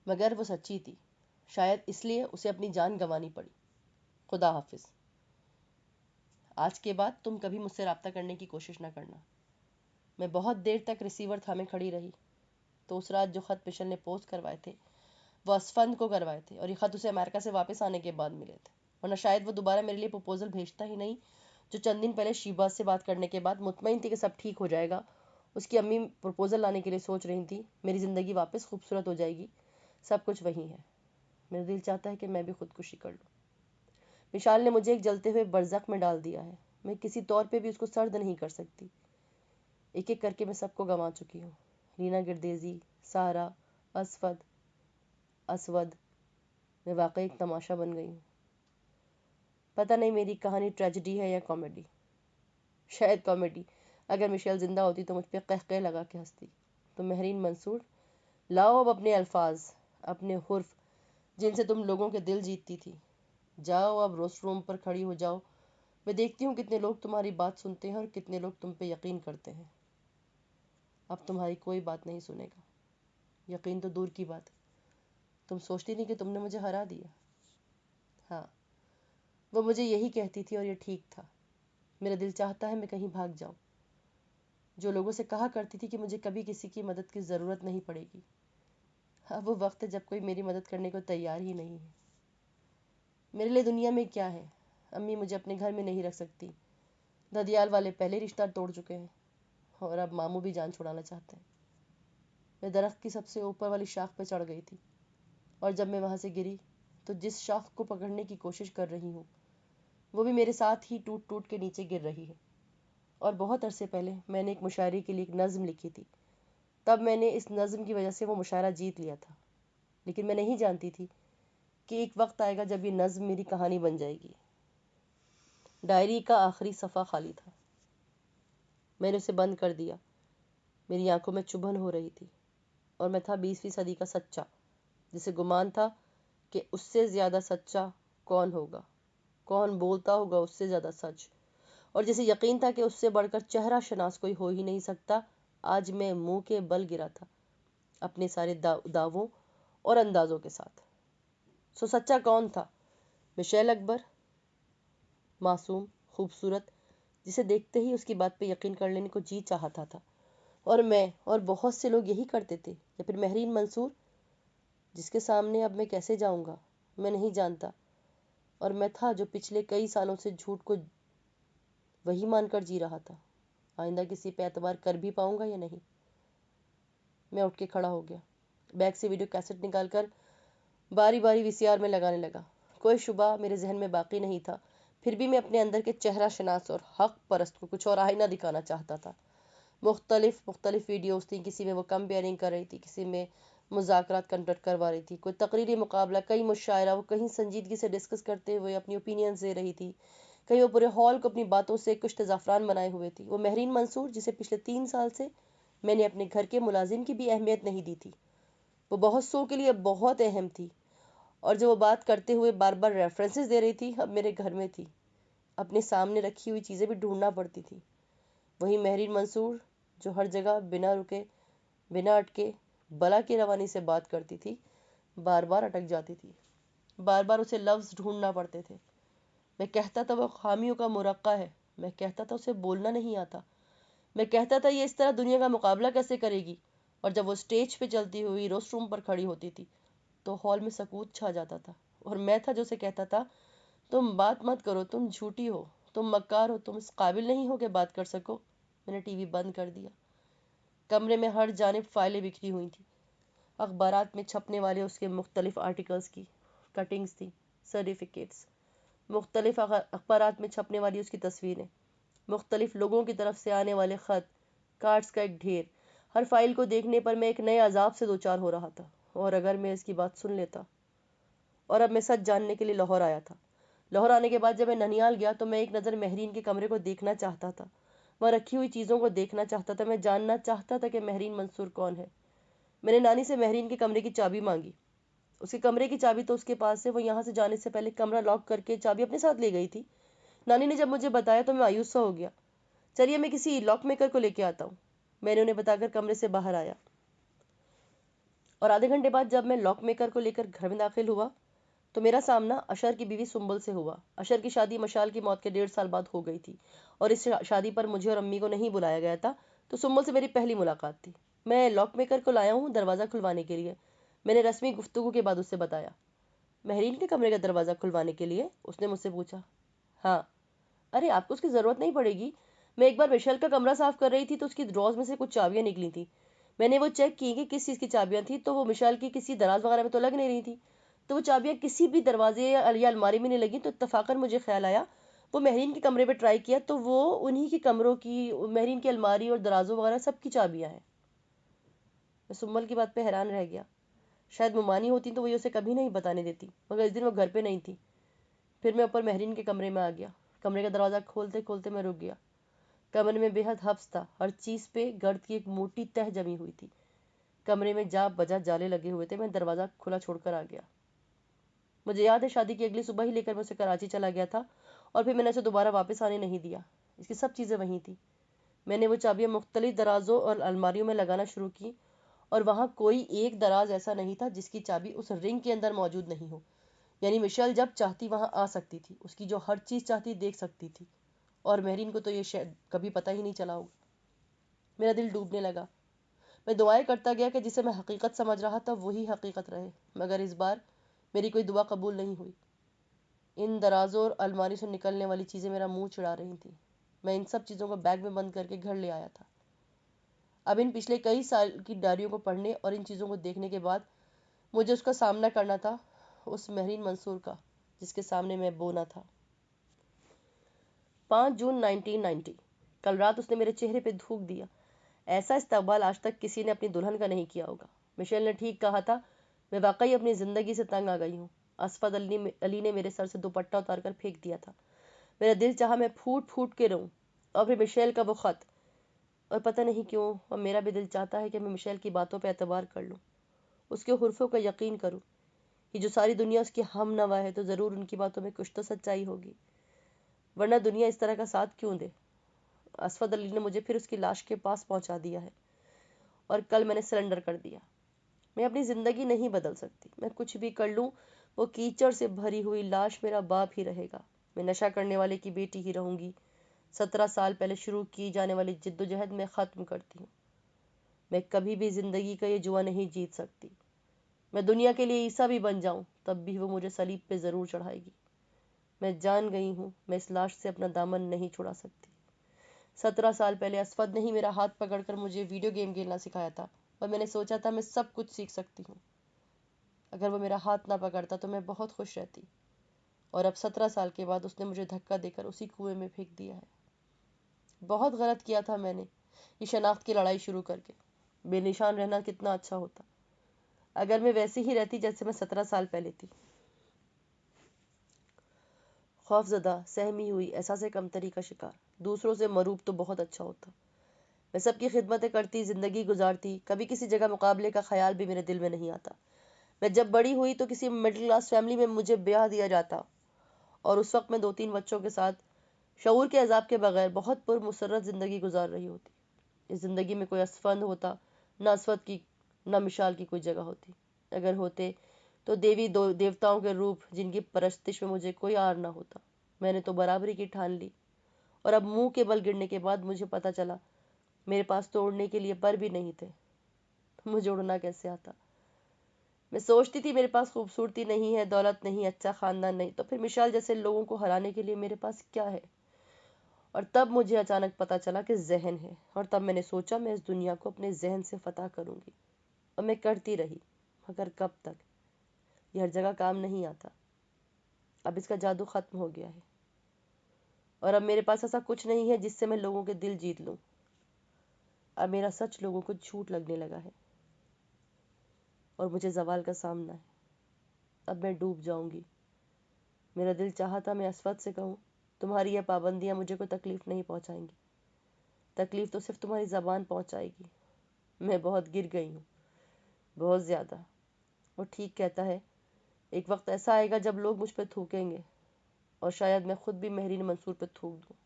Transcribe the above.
مگر وہ سچی تھی، شاید اس لیے اسے اپنی جان گنوانی پڑی۔ خدا حافظ۔ آج کے بعد تم کبھی مجھ سے رابطہ کرنے کی کوشش نہ کرنا۔ میں بہت دیر تک ریسیور تھامے کھڑی رہی۔ تو اس رات جو خط مشل نے پوسٹ کروائے تھے وہ اسفند کو کروائے تھے، اور یہ خط اسے امریکہ سے واپس آنے کے بعد ملے تھے، ورنہ شاید وہ دوبارہ میرے لیے پروپوزل بھیجتا ہی نہیں، جو چند دن پہلے شیبا سے بات کرنے کے بعد مطمئن تھی کہ سب ٹھیک ہو جائے گا۔ اس کی امی پروپوزل لانے کے لیے سوچ رہی تھی، میری زندگی واپس خوبصورت ہو جائے گی، سب کچھ وہی ہے۔ میرا دل چاہتا ہے کہ میں بھی خودکشی کر لوں۔ وشال نے مجھے ایک جلتے ہوئے برزخ میں ڈال دیا ہے، میں کسی طور پہ بھی اس کو سرد نہیں کر سکتی۔ ایک ایک کر کے میں سب کو گنوا چکی ہوں، رینا گردیزی، سارا، اسود۔ میں واقعی ایک تماشا بن گئی ہوں۔ پتہ نہیں میری کہانی ٹریجڈی ہے یا کامیڈی۔ شاید کامیڈی۔ اگر مشیل زندہ ہوتی تو مجھ پہ قہقہے لگا کے ہنستی۔ تو مہرین منصور، لاؤ اب اپنے الفاظ، اپنے حرف، جن سے تم لوگوں کے دل جیتتی تھی۔ جاؤ اب روسٹ روم پر کھڑی ہو جاؤ، میں دیکھتی ہوں کتنے لوگ تمہاری بات سنتے ہیں اور کتنے لوگ تم پہ یقین کرتے ہیں۔ اب تمہاری کوئی بات نہیں سنے گا۔ یقین تو دور کی بات ہے، تم سوچتی نہیں کہ تم نے مجھے ہرا دیا۔ ہاں، وہ مجھے یہی کہتی تھی اور یہ ٹھیک تھا۔ میرا دل چاہتا ہے میں کہیں بھاگ جاؤں، جو لوگوں سے کہا کرتی تھی کہ مجھے کبھی کسی کی مدد کی ضرورت نہیں پڑے گی۔ اب وہ وقت ہے جب کوئی میری مدد کرنے کو تیار ہی نہیں ہے۔ میرے لیے دنیا میں کیا ہے؟ امی مجھے اپنے گھر میں نہیں رکھ سکتی، ددیال والے پہلے رشتہ توڑ چکے ہیں، اور اب ماموں بھی جان چھڑانا چاہتے ہیں۔ میں درخت کی سب سے اوپر والی شاخ پہ چڑھ گئی تھی، اور جب میں وہاں سے گری تو جس شاخ کو پکڑنے کی کوشش کر رہی ہوں وہ بھی میرے ساتھ ہی ٹوٹ ٹوٹ کے نیچے گر رہی ہے۔ اور بہت عرصے پہلے میں نے ایک مشاعرے کے لیے ایک نظم لکھی تھی، تب میں نے اس نظم کی وجہ سے وہ مشاعرہ جیت لیا تھا، لیکن میں نہیں جانتی تھی کہ ایک وقت آئے گا جب یہ نظم میری کہانی بن جائے گی۔ ڈائری کا آخری صفحہ خالی تھا، میں نے اسے بند کر دیا۔ میری آنکھوں میں چبھن ہو رہی تھی، اور میں تھا 20ویں صدی کا سچا، جسے گمان تھا کہ اس سے زیادہ سچا کون ہوگا، کون بولتا ہوگا اس سے زیادہ سچ، اور جسے یقین تھا کہ اس سے بڑھ کر چہرہ شناس کوئی ہو ہی نہیں سکتا۔ آج میں منہ کے بل گرا تھا، اپنے سارے دعووں اور اندازوں کے ساتھ۔ سو سچا کون تھا؟ مشیل اکبر، معصوم، خوبصورت، جسے دیکھتے ہی اس کی بات پہ یقین کر لینے کو جی چاہتا تھا، اور میں اور بہت سے لوگ یہی کرتے تھے؟ یا پھر مہرین منصور، جس کے سامنے اب میں کیسے جاؤں گا، میں نہیں جانتا۔ اور میں تھا جو پچھلے کئی سالوں سے جھوٹ کو وہی مان کر جی رہا تھا، آئندہ کسی پہ اعتبار کر بھی پاؤں گا یا نہیں۔ میں اٹھ کے کھڑا ہو گیا، بیگ سے ویڈیو کیسٹ نکال کر باری باری VCR میں لگانے لگا۔ کوئی شبہ میرے ذہن میں باقی نہیں تھا، پھر بھی میں اپنے اندر کے چہرہ شناس اور حق پرست کو کچھ اور آئینہ دکھانا چاہتا تھا۔ مختلف ویڈیوز تھیں، کسی میں وہ کمپیئرنگ کر رہی تھی، کسی میں مذاکرات کنڈکٹ کروا رہی تھی، کوئی تقریری مقابلہ، کئی مشاعرہ، وہ کہیں سنجیدگی سے ڈسکس کرتے ہوئے اپنی اوپینینز دے رہی تھی، کہیں وہ پورے ہال کو اپنی باتوں سے کشت زعفران بنائے ہوئے تھی۔ وہ مہرین منصور جسے پچھلے 3 سال سے میں نے اپنے گھر کے ملازم کی بھی اہمیت نہیں دی تھی، وہ بہت سو کے لیے بہت اہم تھی، اور جو وہ بات کرتے ہوئے بار بار ریفرنسز دے رہی تھی، اب میرے گھر میں تھی، اپنے سامنے رکھی ہوئی چیزیں بھی ڈھونڈنا پڑتی تھی۔ وہی مہرین منصور جو ہر جگہ بنا رکے، بنا اٹکے، بلا کی روانی سے بات کرتی تھی، بار بار اٹک جاتی تھی، بار بار اسے لفظ ڈھونڈنا پڑتے تھے۔ میں کہتا تھا وہ خامیوں کا مرقع ہے، میں کہتا تھا اسے بولنا نہیں آتا، میں کہتا تھا یہ اس طرح دنیا کا مقابلہ کیسے کرے گی، اور جب وہ اسٹیج پہ چلتی ہوئی روسٹ روم پر کھڑی ہوتی تھی تو ہال میں سکوت چھا جاتا تھا، اور میں تھا جو اسے کہتا تھا تم بات مت کرو، تم جھوٹی ہو، تم مکار ہو، تم اس قابل نہیں ہو کہ بات کر سکو۔ میں نے TV بند کر دیا۔ کمرے میں ہر جانب فائلیں بکھری ہوئی تھیں، اخبارات میں چھپنے والے اس کے مختلف آرٹیکلز کی کٹنگز تھیں، سرٹیفکیٹس، مختلف اخبارات میں چھپنے والی اس کی تصویریں، مختلف لوگوں کی طرف سے آنے والے خط، کارڈز کا ایک ڈھیر۔ ہر فائل کو دیکھنے پر میں ایک نئے عذاب سے دوچار ہو رہا تھا، اور اگر میں اس کی بات سن لیتا۔ اور اب میں سچ جاننے کے لیے لاہور آیا تھا۔ لاہور آنے کے بعد جب میں ننیال گیا تو میں ایک نظر مہرین کے کمرے کو دیکھنا چاہتا تھا، وہاں رکھی ہوئی چیزوں کو دیکھنا چاہتا تھا، میں جاننا چاہتا تھا کہ مہرین منصور کون ہے۔ میں نے نانی سے مہرین کے کمرے کی چابی مانگی، اس کے کمرے کی چابی تو اس کے پاس ہے، وہ یہاں سے جانے سے پہلے کمرہ لاک کر کے چابی اپنے ساتھ لے گئی تھی۔ نانی نے جب مجھے بتایا تو میں مایوس سا ہو گیا۔ چلیے میں کسی لاک میکر کو لے کے آتا ہوں، میں نے انہیں بتا کر کمرے سے باہر آیا۔ اور آدھے گھنٹے بعد جب میں لاک میکر کو لے کر گھر میں داخل ہوا تو میرا سامنا اشر کی بیوی سنبل سے ہوا۔ اشر کی شادی مشال کی موت کے 1.5 سال بعد ہو گئی تھی اور اس شادی پر مجھے اور امی کو نہیں بلایا گیا تھا، تو سنبل سے میری پہلی ملاقات تھی۔ میں لاک میکر کو لایا ہوں دروازہ کھلوانے کے لیے، میں نے رسمی گفتگو کے بعد اس سے بتایا۔ مہرین کے کمرے کا دروازہ کھلوانے کے لیے؟ اس نے مجھ سے پوچھا۔ ہاں۔ ارے آپ کو اس کی ضرورت نہیں پڑے گی، میں ایک بار مشیل کا کمرہ صاف کر رہی تھی تو اس کی ڈرازر میں سے کچھ چابیاں نکلی تھیں، میں نے وہ چیک کی کہ کس چیز کی چابیاں تھیں، تو وہ مشیل کی کسی دراز وغیرہ میں تو لگ نہیں رہی تھی، تو وہ چابیاں کسی بھی دروازے یا الماری میں نہیں لگیں، تو اتفاقاً مجھے خیال آیا وہ مہرین کے کمرے پہ ٹرائی کیا تو وہ انہی کے کمروں کی، مہرین کی الماری اور درازوں وغیرہ سب کی چابیاں ہیں۔ میں سنبل کی بات پہ حیران رہ گیا، شاید ممانی ہوتی تو وہ اسے کبھی نہیں بتانے دیتی، مگر اس دن وہ گھر پہ نہیں تھی۔ پھر میں اوپر مہرین کے کمرے میں آ گیا، کمرے کا دروازہ کھولتے کھولتے میں رک گیا۔ کمرے میں بے حد حبس تھا، ہر چیز پہ گرد کی ایک موٹی تہ جمی ہوئی تھی، کمرے میں جا بجا جالے لگے ہوئے تھے۔ میں دروازہ کھلا چھوڑ کر آ گیا۔ مجھے یاد ہے شادی کی اگلی صبح ہی لے کر میں اسے کراچی چلا گیا تھا اور پھر میں نے اسے دوبارہ واپس آنے نہیں دیا، اس کی سب چیزیں وہیں تھیں۔ میں نے وہ چابیاں مختلف درازوں اور الماریوں میں لگانا شروع کی اور وہاں کوئی ایک دراز ایسا نہیں تھا جس کی چابی اس رنگ کے اندر موجود نہیں ہو، یعنی مشیل جب چاہتی وہاں آ سکتی تھی، اس کی جو ہر چیز چاہتی دیکھ سکتی تھی، اور مہرین کو تو یہ شاید کبھی پتہ ہی نہیں چلا ہوگا۔ میرا دل ڈوبنے لگا، میں دعائیں کرتا گیا کہ جسے میں حقیقت سمجھ رہا تھا وہی حقیقت رہے، مگر اس بار میری کوئی دعا قبول نہیں ہوئی۔ ان درازوں اور الماری سے نکلنے والی چیزیں میرا منہ چڑھا رہی تھیں۔ میں ان سب چیزوں کو بیگ میں بند کر کے گھر لے آیا تھا۔ اب ان پچھلے کئی سال کی ڈائریوں کو پڑھنے اور ان چیزوں کو دیکھنے کے بعد مجھے اس کا سامنا کرنا تھا، اس مہرین منصور کا جس کے سامنے میں بونا تھا۔ 5 جون 1990۔ کل رات اس نے میرے چہرے پہ تھوک دیا۔ ایسا استقبال آج تک کسی نے اپنی دلہن کا نہیں کیا ہوگا۔ مشیل نے ٹھیک کہا تھا، میں واقعی اپنی زندگی سے تنگ آ گئی ہوں۔ اسفد علی نے میرے سر سے دوپٹہ اتار کر پھینک دیا تھا۔ میرا دل چاہا میں پھوٹ پھوٹ کے رہوں، اور پھر مشیل کا وہ خط، اور پتہ نہیں کیوں اور میرا بھی دل چاہتا ہے کہ میں مشیل کی باتوں پہ اعتبار کر لوں، اس کے حرفوں کا یقین کروں۔ یہ جو ساری دنیا اس کی ہم نوا ہے تو ضرور ان کی باتوں میں کچھ تو سچائی ہوگی، ورنہ دنیا اس طرح کا ساتھ کیوں دے۔ اسفد علی نے مجھے پھر اس کی لاش کے پاس پہنچا دیا ہے، اور کل میں نے سرنڈر کر دیا۔ میں اپنی زندگی نہیں بدل سکتی، میں کچھ بھی کر لوں وہ کیچڑ سے بھری ہوئی لاش میرا باپ ہی رہے گا، میں نشہ کرنے والے کی بیٹی ہی رہوں گی۔ 17 سال پہلے شروع کی جانے والی جد و جہد میں ختم کرتی ہوں۔ میں کبھی بھی زندگی کا یہ جوا نہیں جیت سکتی، میں دنیا کے لیے عیسیٰ بھی بن جاؤں تب بھی وہ مجھے صلیب پہ ضرور چڑھائے گی۔ میں جان گئی ہوں میں اس لاش سے اپنا دامن نہیں چھڑا سکتی۔ 17 سال پہلے اسفد نے ہی میرا ہاتھ پکڑ کر مجھے ویڈیو گیم کھیلنا سکھایا تھا، اور میں نے سوچا تھا میں سب کچھ سیکھ سکتی ہوں۔ اگر وہ میرا ہاتھ نہ پکڑتا تو میں بہت خوش رہتی، اور اب 17 سال کے بعد اس نے مجھے دھکا دے کر اسی کنویں میں پھینک دیا ہے۔ بہت غلط کیا تھا میں نے یہ شناخت کی لڑائی شروع کر کے۔ بے نشان رہنا کتنا اچھا ہوتا اگر میں ویسی ہی رہتی جیسے میں 17 سال پہلے تھی۔ خوف زدہ، سہمی ہوئی، احساس کمتری کا شکار، دوسروں سے مروب تو بہت اچھا ہوتا۔ میں سب کی خدمتیں کرتی، زندگی گزارتی، کبھی کسی جگہ مقابلے کا خیال بھی میرے دل میں نہیں آتا۔ میں جب بڑی ہوئی تو کسی مڈل کلاس فیملی میں مجھے بیاہ دیا جاتا، اور اس وقت میں 2-3 بچوں کے ساتھ شعور کے عذاب کے بغیر بہت پر مسرت زندگی گزار رہی ہوتی۔ اس زندگی میں کوئی اسفند ہوتا، نہ اسفد کی نہ مشال کی کوئی جگہ ہوتی، اگر ہوتے تو دیوی دیوتاؤں کے روپ جن کی پرستش میں مجھے کوئی آر نہ ہوتا۔ میں نے تو برابری کی ٹھان لی، اور اب منہ کے بل گرنے کے بعد مجھے پتہ چلا میرے پاس تو اڑنے کے لیے پر بھی نہیں تھے، تو مجھے اڑنا کیسے آتا؟ میں سوچتی تھی میرے پاس خوبصورتی نہیں ہے، دولت نہیں، اچھا خاندان نہیں، تو پھر مشال جیسے لوگوں کو ہرانے کے لیے میرے پاس کیا ہے؟ اور تب مجھے اچانک پتہ چلا کہ ذہن ہے، اور تب میں نے سوچا میں اس دنیا کو اپنے ذہن سے فتح کروں گی، اور میں کرتی رہی، مگر کب تک؟ یہ ہر جگہ کام نہیں آتا، اب اس کا جادو ختم ہو گیا ہے، اور اب میرے پاس ایسا کچھ نہیں ہے جس سے میں لوگوں کے دل جیت لوں۔ اب میرا سچ لوگوں کو جھوٹ لگنے لگا ہے، اور مجھے زوال کا سامنا ہے۔ اب میں ڈوب جاؤں گی۔ میرا دل چاہا تھا میں اسفد سے کہوں، تمہاری یہ پابندیاں مجھے کوئی تکلیف نہیں پہنچائیں گی، تکلیف تو صرف تمہاری زبان پہنچائے گی۔ میں بہت گر گئی ہوں، بہت زیادہ۔ وہ ٹھیک کہتا ہے، ایک وقت ایسا آئے گا جب لوگ مجھ پہ تھوکیں گے، اور شاید میں خود بھی مہرین منصور پہ تھوک دوں۔